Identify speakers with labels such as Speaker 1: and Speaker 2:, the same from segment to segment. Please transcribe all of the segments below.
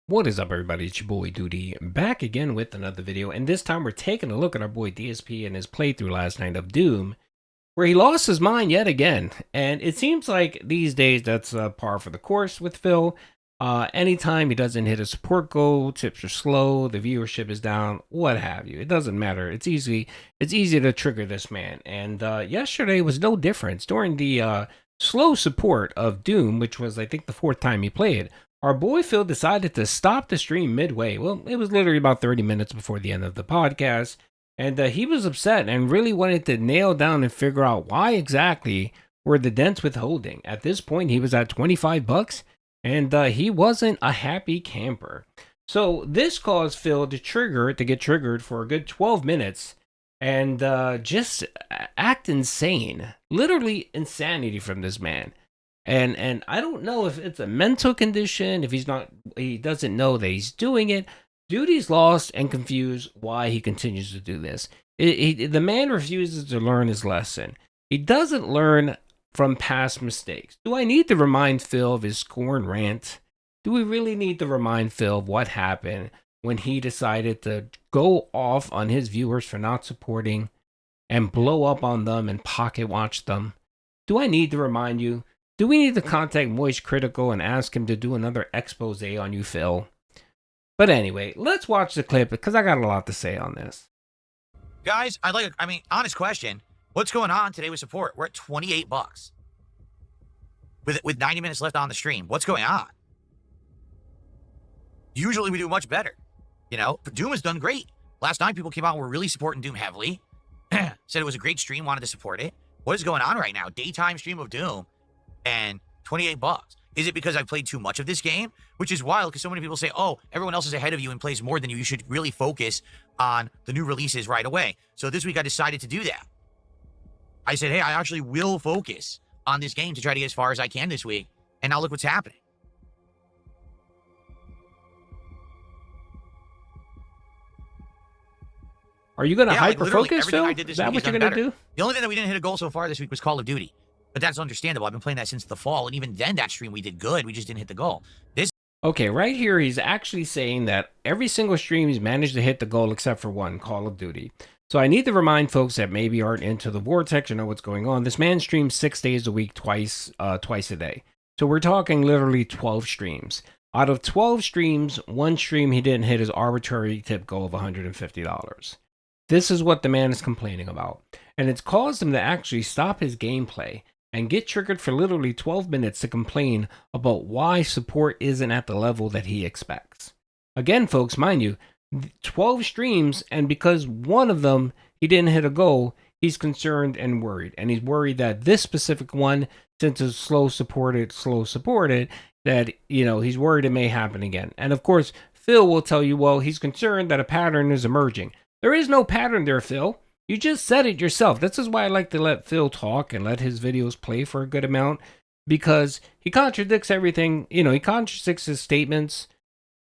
Speaker 1: What is up, everybody? It's your boy Doody, back again with another video, and this time we're taking a look at our boy DSP and his playthrough last night of Doom, where he lost his mind yet again. And it seems like these days that's par for the course with Phil. Anytime he doesn't hit a support goal, tips are slow, the viewership is down, what have you. It doesn't matter. It's easy to trigger this man. And yesterday was no difference. During the slow support of Doom, which was I think the fourth time he played, our boy Phil decided to stop the stream midway. Well, it was literally about 30 minutes before the end of the podcast. And he was upset and really wanted to nail down and figure out why exactly were the dents withholding. At this point, he was at 25 bucks and he wasn't a happy camper. So this caused Phil to get triggered for a good 12 minutes and just act insane. Literally insanity from this man. And I don't know if it's a mental condition, if he doesn't know that he's doing it. Doody's lost and confused why he continues to do this. The man refuses to learn his lesson. He doesn't learn from past mistakes. Do I need to remind Phil of his scorn rant? Do we really need to remind Phil of what happened when he decided to go off on his viewers for not supporting and blow up on them and pocket watch them? Do I need to remind you? Do we need to contact Moist Critical and ask him to do another expose on you, Phil? But anyway, let's watch the clip because I got a lot to say on this.
Speaker 2: Guys, honest question. What's going on today with support? We're at 28 bucks. With 90 minutes left on the stream. What's going on? Usually we do much better. You know, Doom has done great. Last night people came out and were really supporting Doom heavily. Said it was a great stream, wanted to support it. What is going on right now? Daytime stream of Doom. And 28 bucks. Is it because I played too much of this game? Which is wild because so many people say, oh, everyone else is ahead of you and plays more than you. You should really focus on the new releases right away. So this week I decided to do that. I said, hey, I actually will focus on this game to try to get as far as I can this week. And now look what's happening.
Speaker 1: Are you going to hyper focus, Phil?
Speaker 2: Is that what you're going to do? The only thing that we didn't hit a goal so far this week was Call of Duty. But that's understandable. I've been playing that since the fall, and even then, that stream we did good. We just didn't hit the goal.
Speaker 1: Okay, right here, he's actually saying that every single stream he's managed to hit the goal except for one, Call of Duty. So I need to remind folks that maybe aren't into the Vortex or know what's going on. This man streams 6 days a week, twice a day. So we're talking literally 12 streams. Out of 12 streams, one stream he didn't hit his arbitrary tip goal of $150. This is what the man is complaining about. And it's caused him to actually stop his gameplay and get triggered for literally 12 minutes to complain about why support isn't at the level that he expects. Again, folks, mind you, 12 streams, and because one of them he didn't hit a goal, he's concerned and worried. And he's worried that this specific one, since it's slow supported, that, he's worried it may happen again. And of course, Phil will tell you, well, he's concerned that a pattern is emerging. There is no pattern there, Phil. You just said it yourself. This is why I like to let Phil talk and let his videos play for a good amount, because he contradicts everything. He contradicts his statements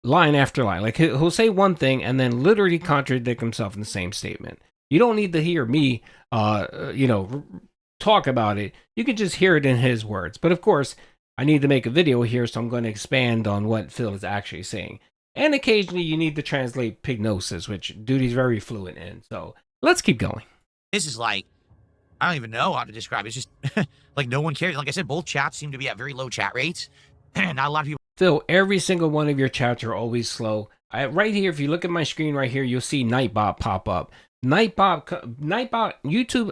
Speaker 1: line after line. Like he'll say one thing and then literally contradict himself in the same statement. You don't need to hear me, talk about it. You can just hear it in his words. But of course, I need to make a video here, so I'm going to expand on what Phil is actually saying. And occasionally you need to translate pignosis, which Doody's very fluent in. So let's keep going.
Speaker 2: This is like, I don't even know how to describe it. It's just like no one cares. Like I said, both chats seem to be at very low chat rates. Not a lot of people.
Speaker 1: Phil, every single one of your chats are always slow. Right here, if you look at my screen right here, you'll see Nightbot pop up. YouTube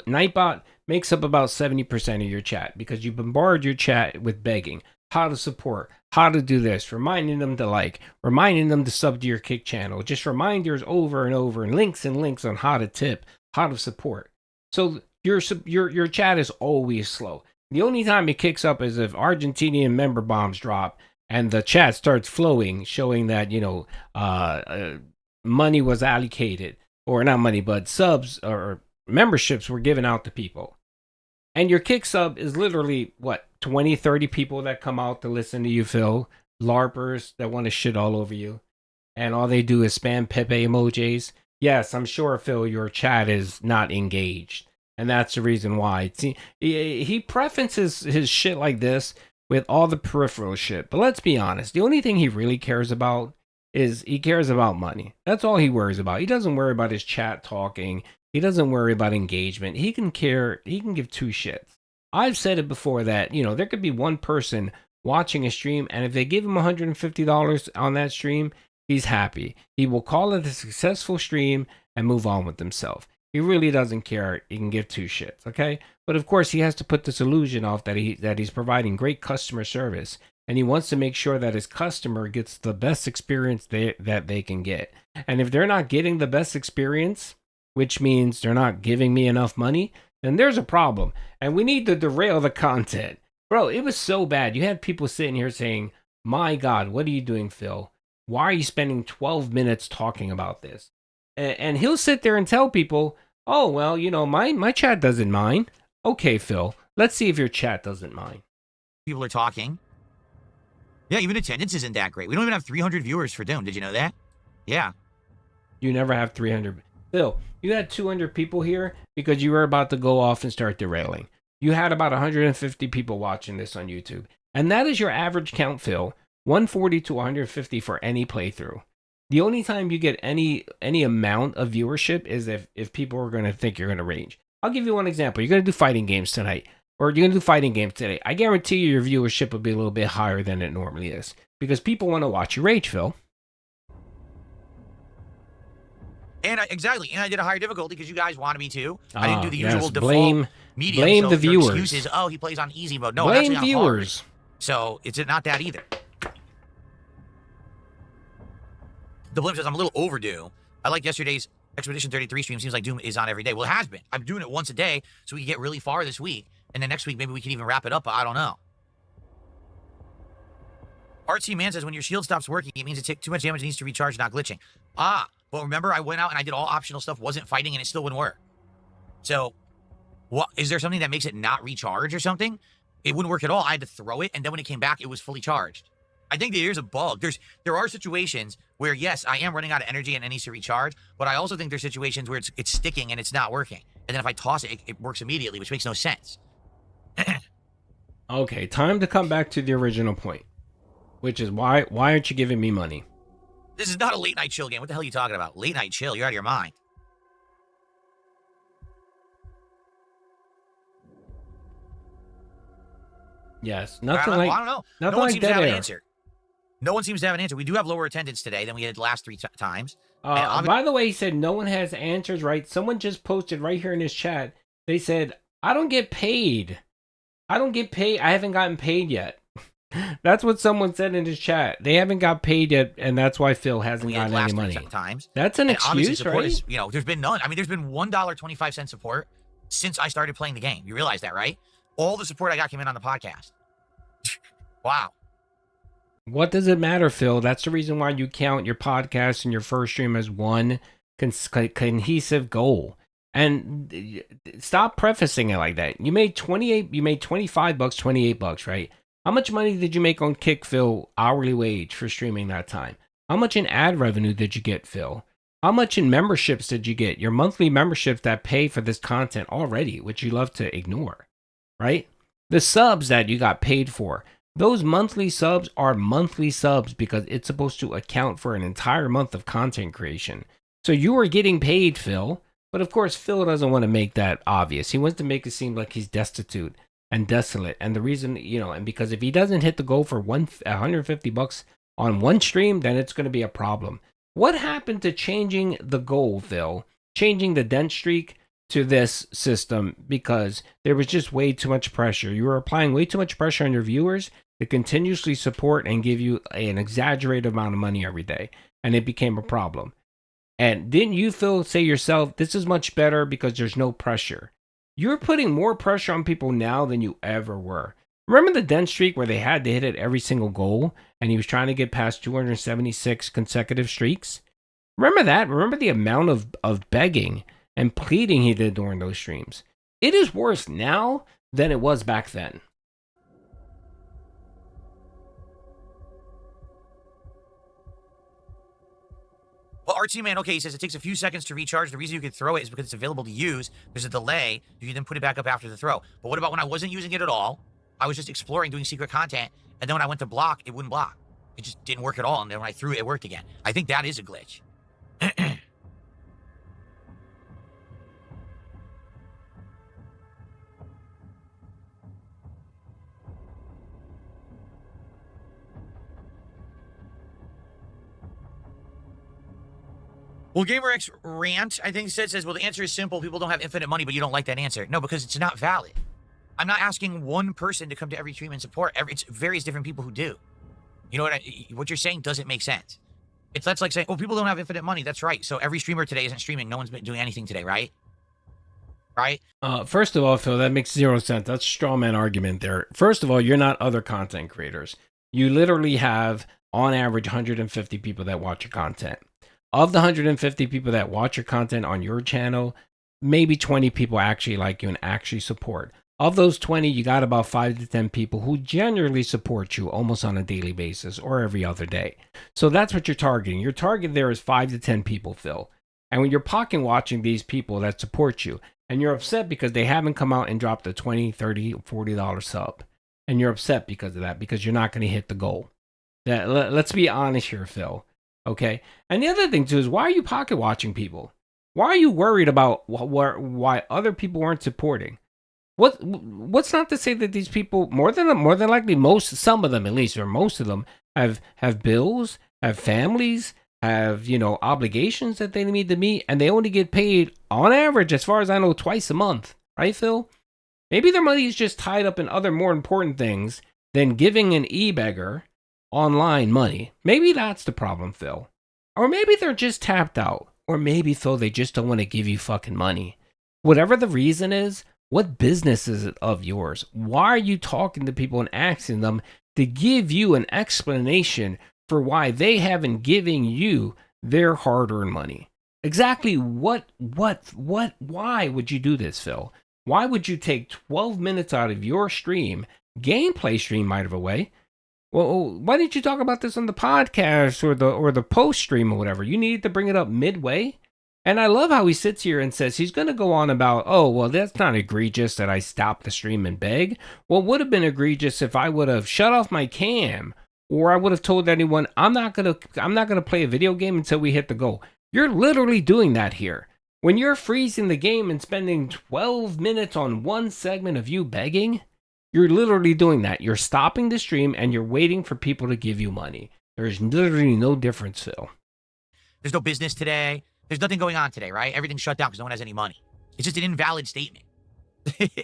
Speaker 1: Nightbot makes up about 70% of your chat because you bombard your chat with begging, how to support, how to do this, reminding them to like, reminding them to sub to your Kick channel, just reminders over and over, and links on how to tip, how to support. So your chat is always slow. The only time it kicks up is if Argentinian member bombs drop and the chat starts flowing, showing that money was allocated, or not money, but subs or memberships were given out to people. And your kick sub is literally, 20, 30 people that come out to listen to you, Phil. LARPers that want to shit all over you. And all they do is spam Pepe emojis. Yes, I'm sure, Phil, your chat is not engaged. And that's the reason why. See, he preferences his shit like this with all the peripheral shit. But let's be honest. The only thing he really cares about is he cares about money. That's all he worries about. He doesn't worry about his chat talking. He doesn't worry about engagement. He can give two shits. I've said it before that, there could be one person watching a stream, and if they give him $150 on that stream, he's happy. He will call it a successful stream and move on with himself. He really doesn't care. He can give two shits, okay? But of course, he has to put this illusion off that he's providing great customer service, and he wants to make sure that his customer gets the best experience that they can get. And if they're not getting the best experience, which means they're not giving me enough money, then there's a problem. And we need to derail the content. Bro, it was so bad. You had people sitting here saying, my God, what are you doing, Phil? Why are you spending 12 minutes talking about this? And he'll sit there and tell people, oh, well, my chat doesn't mind. Okay, Phil, let's see if your chat doesn't mind.
Speaker 2: People are talking. Yeah, even attendance isn't that great. We don't even have 300 viewers for Doom. Did you know that? Yeah.
Speaker 1: You never have 300. Phil, you had 200 people here because you were about to go off and start derailing. You had about 150 people watching this on YouTube. And that is your average count, Phil. 140 to 150 for any playthrough. The only time you get any amount of viewership is if people are going to think you're going to rage. I'll give you one example. You're going to do fighting games tonight, or you're going to do fighting games today. I guarantee you your viewership will be a little bit higher than it normally is because people want to watch you rage, Phil.
Speaker 2: And exactly. And I did a higher difficulty because you guys wanted me to. I didn't do the usual default medium.
Speaker 1: Blame
Speaker 2: so
Speaker 1: the viewers.
Speaker 2: Excuse is, he plays on easy mode. No,
Speaker 1: blame
Speaker 2: actually
Speaker 1: viewers.
Speaker 2: Hard. So it's not that either. The Blimp says, I'm a little overdue. I like yesterday's Expedition 33 stream. Seems like Doom is on every day. Well, it has been. I'm doing it once a day so we can get really far this week. And then next week, maybe we can even wrap it up. I don't know. Artsy Man says, when your shield stops working, it means it takes too much damage and needs to recharge, not glitching. But remember, I went out and I did all optional stuff, wasn't fighting, and it still wouldn't work. So, what is there something that makes it not recharge or something? It wouldn't work at all. I had to throw it, and then when it came back, it was fully charged. I think that there's a bug. There are situations where, yes, I am running out of energy and it needs to recharge, but I also think there's situations where it's sticking and it's not working. And then if I toss it, it works immediately, which makes no sense.
Speaker 1: Okay, time to come back to the original point, which is why aren't you giving me money?
Speaker 2: This is not a late night chill game. What the hell are you talking about? Late night chill? You're out of your mind.
Speaker 1: Yes, nothing
Speaker 2: I don't know.
Speaker 1: Nothing
Speaker 2: no one
Speaker 1: like
Speaker 2: seems to have
Speaker 1: air.
Speaker 2: an answer. No one seems to have an answer. We do have lower attendance today than we had the last three times.
Speaker 1: By the way, he said no one has answers, right? Someone just posted right here in his chat. They said, I don't get paid. I haven't gotten paid yet. That's what someone said in his chat. They haven't got paid yet, and that's why Phil hasn't gotten any money.
Speaker 2: Times.
Speaker 1: That's an excuse, right?
Speaker 2: Is, there's been none. I mean, there's been $1.25 support since I started playing the game. You realize that, right? All the support I got came in on the podcast. Wow.
Speaker 1: What does it matter, Phil? That's the reason why you count your podcast and your first stream as one cohesive goal. And stop prefacing it like that. You made $25, $28, right? How much money did you make on Kick, Phil, hourly wage for streaming that time? How much in ad revenue did you get, Phil? How much in memberships did you get? Your monthly memberships that pay for this content already, which you love to ignore, right? The subs that you got paid for. Those monthly subs are monthly subs because it's supposed to account for an entire month of content creation. So you are getting paid, Phil. But of course, Phil doesn't want to make that obvious. He wants to make it seem like he's destitute and desolate. And the reason, and because if he doesn't hit the goal for $150 on one stream, then it's going to be a problem. What happened to changing the goal, Phil? Changing the dent streak to this system because there was just way too much pressure. You were applying way too much pressure on your viewers to continuously support and give you an exaggerated amount of money every day. And it became a problem. And didn't you, Phil, say yourself, this is much better because there's no pressure? You're putting more pressure on people now than you ever were. Remember the dent streak where they had to hit it every single goal and he was trying to get past 276 consecutive streaks? Remember that? Remember the amount of begging and pleading he did during those streams? It is worse now than it was back then.
Speaker 2: Well, Artsy Man, okay, he says it takes a few seconds to recharge. The reason you can throw it is because it's available to use. There's a delay. You can then put it back up after the throw. But what about when I wasn't using it at all? I was just exploring, doing secret content, and then when I went to block, it wouldn't block. It just didn't work at all. And then when I threw it, it worked again. I think that is a glitch. Well, GamerX Rant, I think, says, well, the answer is simple. People don't have infinite money, but you don't like that answer. No, because it's not valid. I'm not asking one person to come to every stream and support. It's various different people who do. You know what you're saying doesn't make sense. That's like saying, oh, people don't have infinite money. That's right. So every streamer today isn't streaming. No one's been doing anything today, right? Right?
Speaker 1: First of all, Phil, that makes 0 sense. That's a straw man argument there. First of all, you're not other content creators. You literally have, on average, 150 people that watch your content. Of the 150 people that watch your content on your channel, maybe 20 people actually like you and actually support. Of those 20, you got about 5 to 10 people who generally support you almost on a daily basis or every other day. So that's what you're targeting. Your target there is 5 to 10 people, Phil. And when you're pocket watching these people that support you, and you're upset because they haven't come out and dropped a $20, $30, $40 sub, and you're upset because of that, because you're not going to hit the goal. Let's be honest here, Phil. Okay. And the other thing too is, why are you pocket watching people? Why are you worried about why other people weren't supporting? What's not to say that these people, more than likely, some of them at least, or most of them have bills, have families, have, obligations that they need to meet, and they only get paid on average, as far as I know, twice a month, right, Phil? Maybe their money is just tied up in other more important things than giving an E-Beggar online money. Maybe that's the problem, Phil. Or maybe they're just tapped out. Or maybe, Phil, they just don't want to give you fucking money. Whatever the reason is, what business is it of yours? Why are you talking to people and asking them to give you an explanation for why they haven't given you their hard-earned money? Exactly why would you do this, Phil? Why would you take 12 minutes out of your stream, gameplay stream, might have a way? Well, why didn't you talk about this on the podcast or the post stream or whatever? You needed to bring it up midway. And I love how he sits here and says he's going to go on about, oh, well, that's not egregious that I stopped the stream and beg. Well, it would have been egregious if I would have shut off my cam, or I would have told anyone I'm not going to play a video game until we hit the goal. You're literally doing that here. When you're freezing the game and spending 12 minutes on one segment of you begging, you're literally doing that. You're stopping the stream and you're waiting for people to give you money. There's literally no difference, Phil.
Speaker 2: There's no business today. There's nothing going on today, right? Everything's shut down because no one has any money. It's just an invalid statement.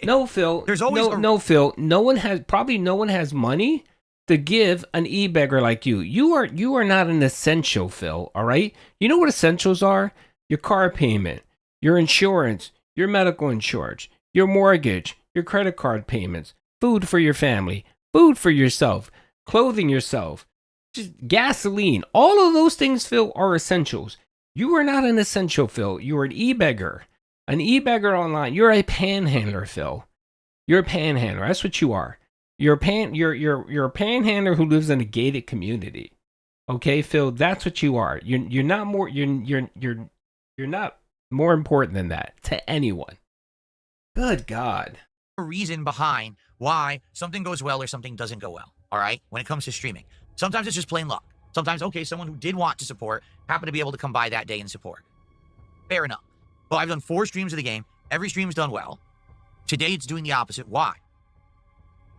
Speaker 1: No, Phil.
Speaker 2: There's always
Speaker 1: no, Phil. No one has money to give an E-Beggar like you. You are not an essential, Phil. All right. You know what essentials are? Your car payment, your insurance, your medical insurance, your mortgage, your credit card payments, food for your family, food for yourself, clothing yourself, just gasoline. All of those things, Phil, are essentials. You are not an essential, Phil. You are an E-Beggar. An E-Beggar online. You're a panhandler, Phil. You're a panhandler. That's what you are. You're a panhandler who lives in a gated community. Okay, Phil, that's what you are. You're not more important than that to anyone. Good God.
Speaker 2: A reason behind why something goes well or something doesn't go well. All right, when it comes to streaming, sometimes it's just plain luck. Sometimes, okay, someone who did want to support happened to be able to come by that day and support. Fair enough. Well, I've done 4 streams of the game. Every stream's done well. Today, it's doing the opposite. Why?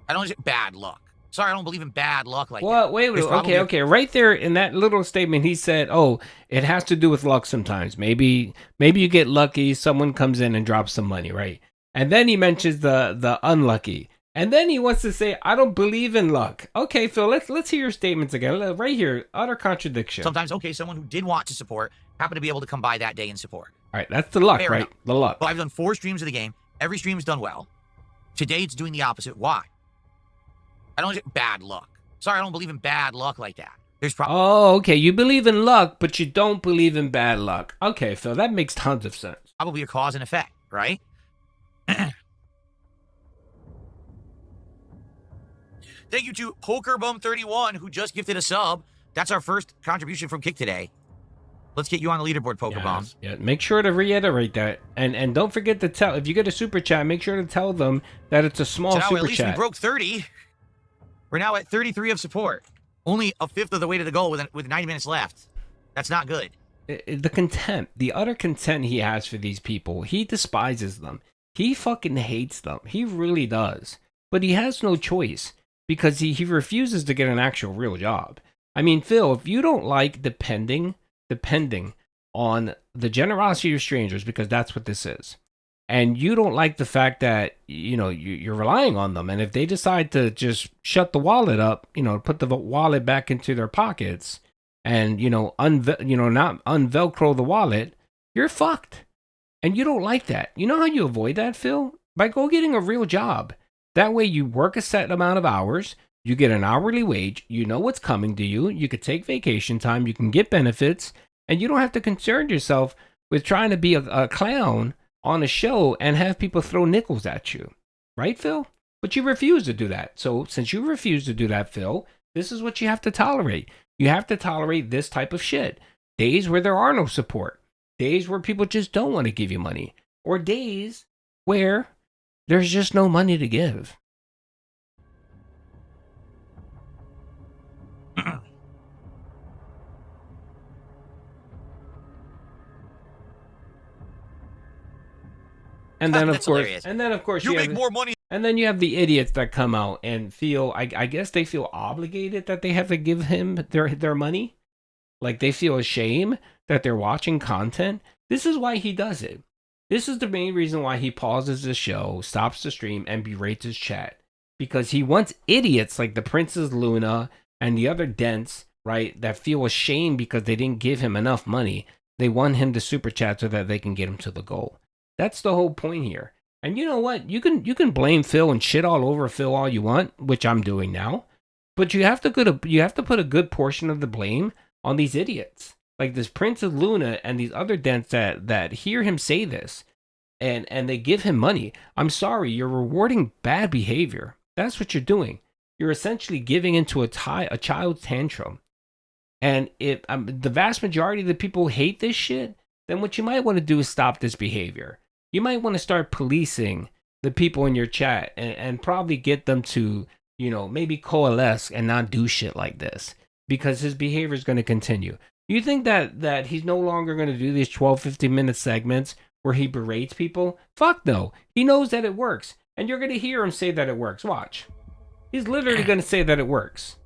Speaker 2: I don't bad luck. Sorry, I don't believe in bad luck like that.
Speaker 1: Well, wait. Okay. Right there in that little statement, he said, "Oh, it has to do with luck sometimes. Maybe you get lucky. Someone comes in and drops some money, right?" And then he mentions the unlucky. And then he wants to say, I don't believe in luck. Okay, Phil, let's hear your statements again. Right here, utter contradiction.
Speaker 2: Sometimes, okay, someone who did want to support happened to be able to come by that day and support.
Speaker 1: All right, that's the luck, right? The luck.
Speaker 2: Well, I've done 4 streams of the game. Every stream's done well. Today, it's doing the opposite. Why? I don't bad luck. Sorry, I don't believe in bad luck like that. There's probably...
Speaker 1: Oh, okay, you believe in luck, but you don't believe in bad luck. Okay, Phil, that makes tons of sense.
Speaker 2: Probably a cause and effect, right? Thank you to PokerBum31, who just gifted a sub. That's our first contribution from Kick today. Let's get you on the leaderboard, PokerBum.
Speaker 1: Yes. Yeah, make sure to reiterate that. And don't forget to tell, if you get a super chat, make sure to tell them that it's a small super chat.
Speaker 2: At least we broke 30. We're now at 33 of support. only a fifth of the way to the goal with 90 minutes left. That's not good.
Speaker 1: The contempt, the utter contempt he has for these people. He despises them. He fucking hates them. He really does. But he has no choice because he refuses to get an actual real job. I mean, Phil, if you don't like depending on the generosity of strangers, because that's what this is, and you don't like the fact that, you're relying on them, and if they decide to just shut the wallet up, put the wallet back into their pockets and, not unvelcro the wallet, you're fucked. And you don't like that. You know how you avoid that, Phil? By go getting a real job. That way you work a set amount of hours, you get an hourly wage, you know what's coming to you, you could take vacation time, you can get benefits, and you don't have to concern yourself with trying to be a clown on a show and have people throw nickels at you. Right, Phil? But you refuse to do that. So since you refuse to do that, Phil, this is what you have to tolerate. You have to tolerate this type of shit. Days where there are no support. Days where people just don't want to give you money. Or days where there's just no money to give. And then of course,
Speaker 2: you make more money.
Speaker 1: And then you have the idiots that come out and feel, I guess they feel obligated that they have to give him their money. Like they feel ashamed that they're watching content. This is why he does it. This is the main reason why he pauses the show, stops the stream, and berates his chat. Because he wants idiots like the Princess Luna and the other dents, right, that feel ashamed because they didn't give him enough money. They want him to super chat so that they can get him to the goal. That's the whole point here. And you know what? You can blame Phil and shit all over Phil all you want, which I'm doing now. But you have to put a good portion of the blame on these idiots. Like this Princess Luna and these other dents that hear him say this and they give him money. I'm sorry, you're rewarding bad behavior. That's what you're doing. You're essentially giving into a child's tantrum. And if the vast majority of the people hate this shit, then what you might want to do is stop this behavior. You might want to start policing the people in your chat and probably get them to, maybe coalesce and not do shit like this because his behavior is going to continue. You think that he's no longer going to do these 12, 15-minute segments where he berates people? Fuck no. He knows that it works. And you're going to hear him say that it works. Watch. He's literally going to say that it works.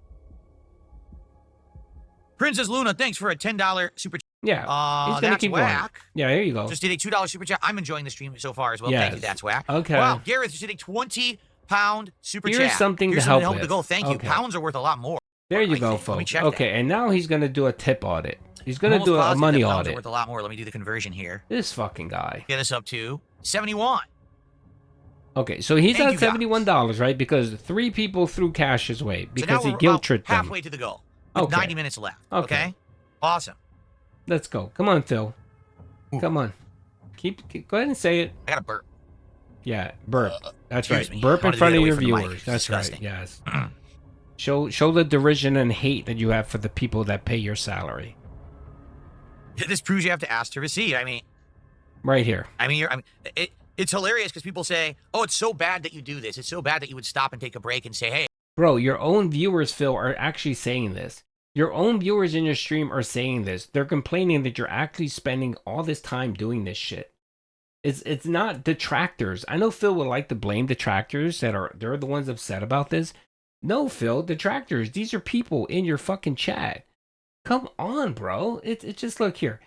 Speaker 2: Princess Luna, thanks for a $10 super chat.
Speaker 1: Yeah, he's gonna keep
Speaker 2: whack.
Speaker 1: Going. Yeah, there you go.
Speaker 2: Just did a $2 super chat. I'm enjoying the stream so far as well.
Speaker 1: Yes.
Speaker 2: Thank you, that's whack.
Speaker 1: Okay.
Speaker 2: Wow, Gareth just did a £20 super chat.
Speaker 1: Here's something to help with.
Speaker 2: To go. Thank you. Pounds are worth a lot more.
Speaker 1: There you go, folks. Okay, and now he's gonna do a tip audit. He's gonna do a money audit.
Speaker 2: Pounds are worth a lot more. Let me do the conversion here.
Speaker 1: This fucking guy.
Speaker 2: Get us up to 71.
Speaker 1: Okay, so he's at $71, right? Because 3 people threw cash his way because he guilt tripped them.
Speaker 2: Halfway to the goal. With 90 minutes left. Okay. Awesome.
Speaker 1: Let's go. Come on, Phil. Ooh. Come on. Keep. Go ahead and say it.
Speaker 2: I got to burp.
Speaker 1: Yeah, burp. That's right. Burp in front of your viewers. That's right. Yes. Show the derision and hate that you have for the people that pay your salary.
Speaker 2: This proves you have to ask to receive. I mean,
Speaker 1: right here.
Speaker 2: It's hilarious because people say, "Oh, it's so bad that you do this. It's so bad that you would stop and take a break and say, hey."
Speaker 1: Bro, your own viewers, Phil, are actually saying this. Your own viewers in your stream are saying this. They're complaining that you're actually spending all this time doing this shit. It's not detractors. I know Phil would like to blame detractors they're the ones upset about this. No, Phil, detractors. These are people in your fucking chat. Come on, bro. It's just look here.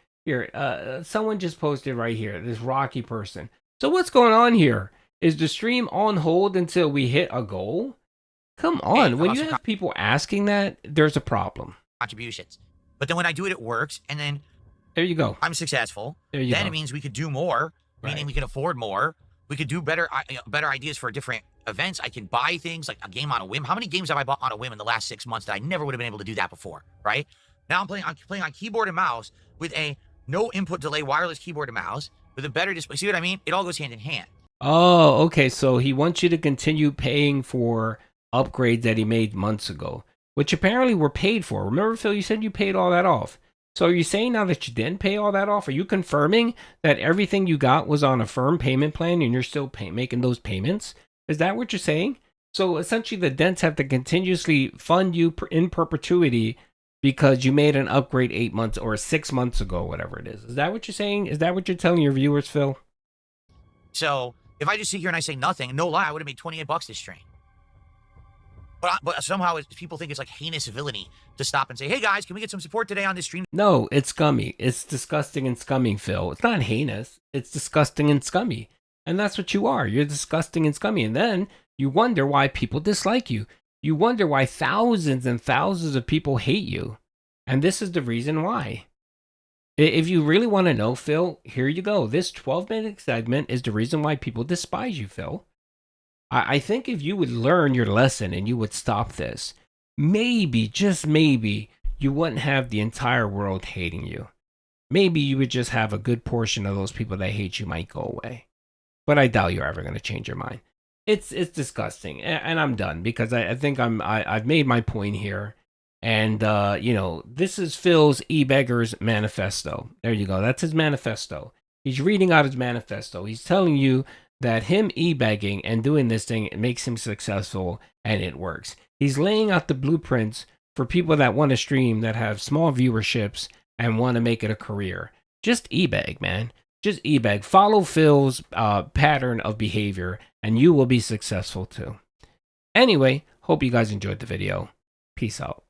Speaker 1: Someone just posted right here. This Rocky person. So what's going on here? Is the stream on hold until we hit a goal? Come on, hey, when you have people asking that, there's a problem.
Speaker 2: Contributions. But then when I do it, it works, and then
Speaker 1: there you go.
Speaker 2: I'm successful.
Speaker 1: Then
Speaker 2: it means we could do more, meaning we can afford more. We could do better ideas for different events. I can buy things like a game on a whim. How many games have I bought on a whim in the last 6 months that I never would have been able to do that before, right? Now I'm playing on keyboard and mouse with a no input delay wireless keyboard and mouse with a better display. See what I mean? It all goes hand in hand.
Speaker 1: Oh, okay. So he wants you to continue paying for upgrades that he made months ago, which apparently were paid for. Remember, Phil, you said you paid all that off. So are you saying now that you didn't pay all that off? Are you confirming that everything you got was on a firm payment plan and you're still making those payments? Is that what you're saying? So essentially, the dents have to continuously fund you in perpetuity because you made an upgrade 8 months or 6 months ago, whatever it is. Is that what you're saying? Is that what you're telling your viewers, Phil?
Speaker 2: So if I just sit here and I say nothing, no lie, I would have made 28 bucks this stream. But somehow people think it's like heinous villainy to stop and say, hey guys, can we get some support today on this stream?
Speaker 1: No, it's scummy. It's disgusting and scummy, Phil. It's not heinous. It's disgusting and scummy. And that's what you are. You're disgusting and scummy. And then you wonder why people dislike you. You wonder why thousands and thousands of people hate you. And this is the reason why. If you really want to know, Phil, here you go. This 12-minute segment is the reason why people despise you, Phil. I think if you would learn your lesson and you would stop this, maybe, just maybe, you wouldn't have the entire world hating you. Maybe you would just have a good portion of those people that hate you might go away. But I doubt you're ever going to change your mind. It's disgusting, and I'm done because I think I've made my point here. And this is Phil's E-Beggars Manifesto. There you go. That's his manifesto. He's reading out his manifesto. He's telling you that him e-begging and doing this thing makes him successful, and it works. He's laying out the blueprints for people that want to stream, that have small viewerships and want to make it a career. Just e-beg, man. Just e-beg. Follow Phil's pattern of behavior, and you will be successful too. Anyway, hope you guys enjoyed the video. Peace out.